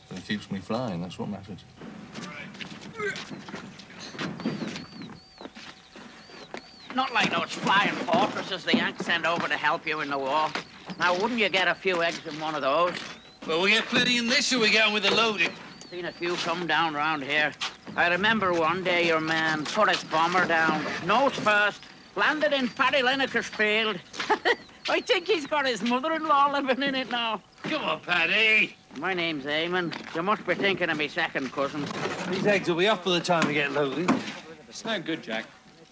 But it keeps me flying, that's what matters. Not like those flying fortresses the Yanks send over to help you in the war. Now, wouldn't you get a few eggs in one of those? Well, we get plenty in this, or we get on with the loading. Seen a few come down round here. I remember one day your man put his bomber down, nose first, landed in Paddy Lineker's field. I think he's got his mother-in-law living in it now. Come on, Paddy. My name's Eamon. You must be thinking of me second cousin. These eggs will be off by the time we get loaded. It's no good, Jack.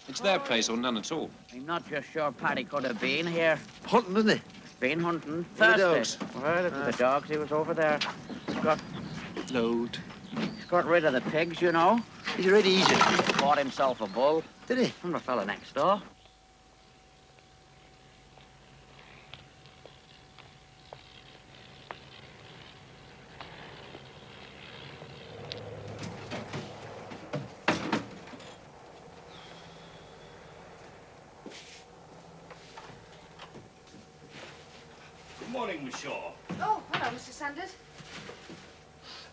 It's their place or none at all. I'm not just sure Paddy could have been here. Hunting, isn't he? Been hunting. Where the Thursday. Well, look at the dogs. He was over there. Load. He's got rid of the pigs, you know. He's already easy. Bought himself a bull. Did he? From the fella next door. Good morning, Miss Shaw. Oh, hello, Mr. Sanders.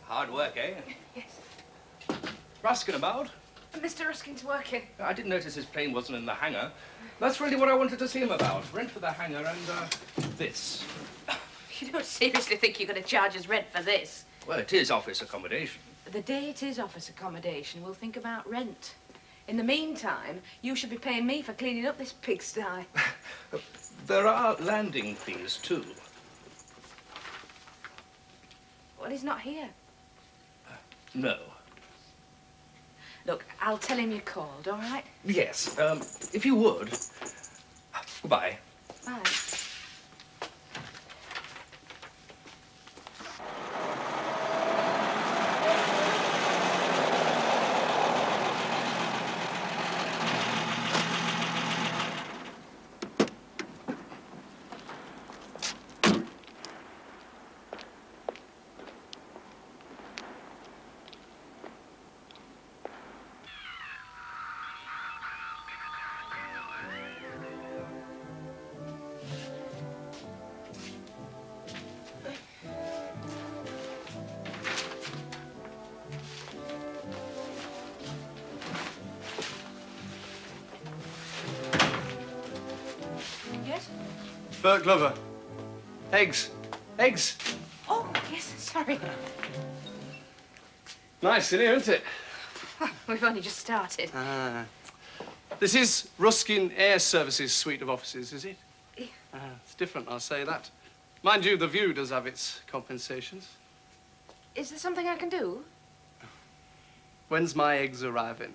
Hard work, eh? Yes. Ruskin about? Mr. Ruskin's working. I didn't notice his plane wasn't in the hangar. That's really what I wanted to see him about. Rent for the hangar and, this. You don't seriously think you're going to charge us rent for this? Well, it is office accommodation. The day it is office accommodation, we'll think about rent. In the meantime, you should be paying me for cleaning up this pigsty. There are landing fees, too. Well, he's not here. No. Look, I'll tell him you called, all right? Yes, if you would. Goodbye. Bye. Bert Glover. Eggs. Eggs. Oh, yes, sorry. Nice in here, isn't it? Oh, we've only just started. This is Ruskin Air Services suite of offices, is it? Yeah. It's different, I'll say that. Mind you, the view does have its compensations. Is there something I can do? When's my eggs arriving?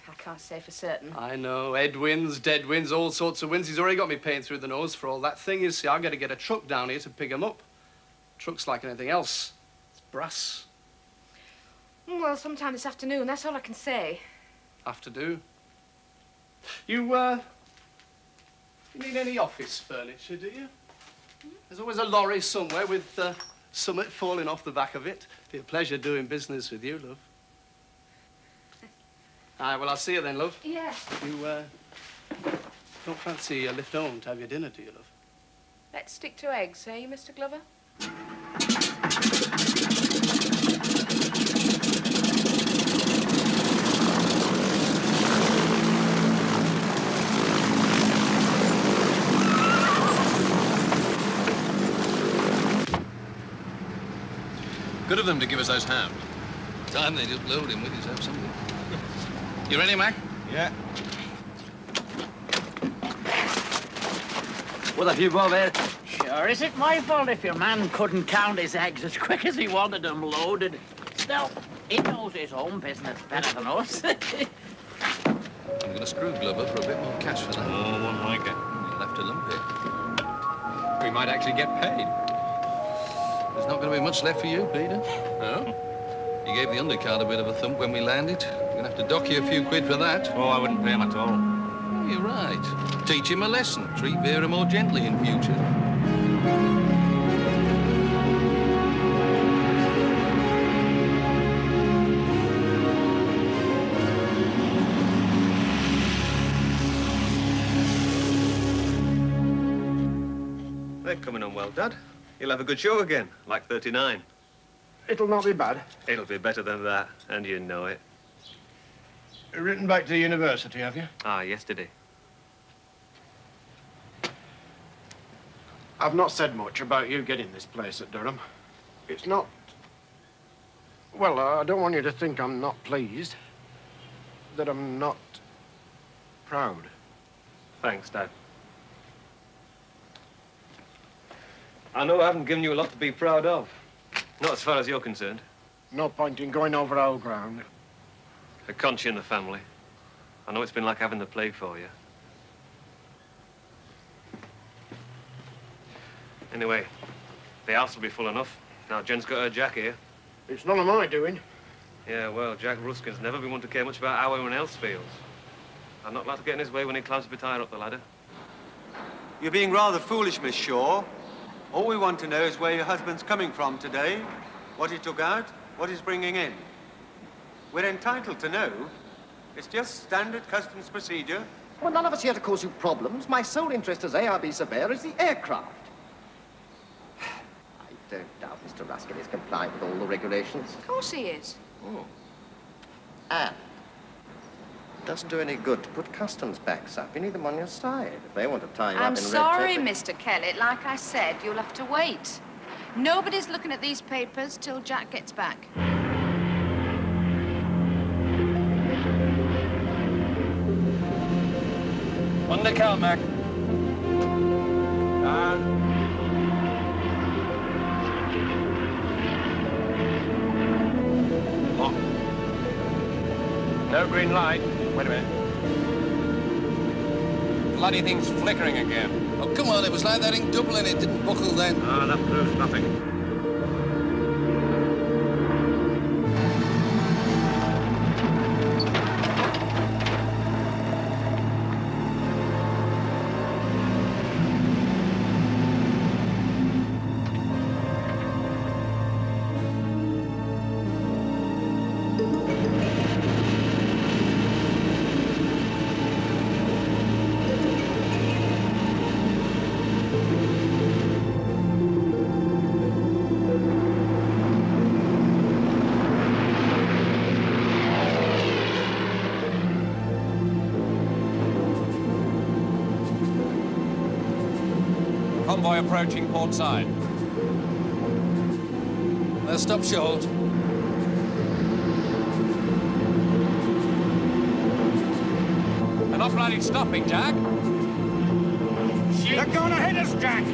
I can't say for certain. I know, headwinds, dead winds, all sorts of winds. He's already got me paying through the nose for all that thing. You see, I've got to get a truck down here to pick him up. Truck's like anything else. It's brass. Well, sometime this afternoon, that's all I can say. Have to do. You need any office furniture, do you? There's always a lorry somewhere with summit falling off the back of it. Be a pleasure doing business with you, love. All right, well, I'll see you then, love. Yeah. You, don't fancy a lift home to have your dinner, do you, love? Let's stick to eggs, eh, Mr. Glover? Good of them to give us those hams. Time they just load him with his have something. You ready, Mac? Yeah. What have you, Bob, here? Sure, is it my fault if your man couldn't count his eggs as quick as he wanted them loaded? Still, he knows his own business better than us. I'm going to screw Glover for a bit more cash for that. Oh, wouldn't like it. You'll have to lump it. We might actually get paid. There's not going to be much left for you, Peter. No? You gave the undercard a bit of a thump when we landed. We're going to have to dock you a few quid for that. Oh, I wouldn't pay him at all. Oh, you're right. Teach him a lesson. Treat Vera more gently in future. They're coming on well, Dad. You'll have a good show again, like 39. It'll not be bad. It'll be better than that, and you know it. Written back to the university, have you? Ah, yesterday. I've not said much about you getting this place at Durham. It's not... Well, I don't want you to think I'm not pleased. That I'm not proud. Thanks, Dad. I know I haven't given you a lot to be proud of. Not as far as you're concerned. No point in going over old ground. A conch in the family. I know it's been like having the plague for you. Anyway, the house will be full enough. Now Jen's got her Jack here. It's none of my doing. Yeah, well, Jack Ruskin's never been one to care much about how anyone else feels. I'm not allowed to get in his way when he climbs a bit higher up the ladder. You're being rather foolish, Miss Shaw. All we want to know is where your husband's coming from today, what he took out, what he's bringing in. We're entitled to know. It's just standard customs procedure. Well, none of us here to cause you problems. My sole interest as ARB surveyor is the aircraft. I don't doubt Mr. Ruskin is compliant with all the regulations. Of course he is. Oh. And it doesn't do any good to put customs backs up. You need them on your side. If they want to tie you up in red tape... I'm sorry, Mr. Kellett. Like I said, you'll have to wait. Nobody's looking at these papers till Jack gets back. On the count, Mac. No green light. Wait a minute. Bloody thing's flickering again. Oh, come on, it was like that in Dublin. It didn't buckle then. Ah, that proves nothing. Convoy approaching port side. They'll stop short. They're not bloody stopping, Jack. They're going to hit us, Jack.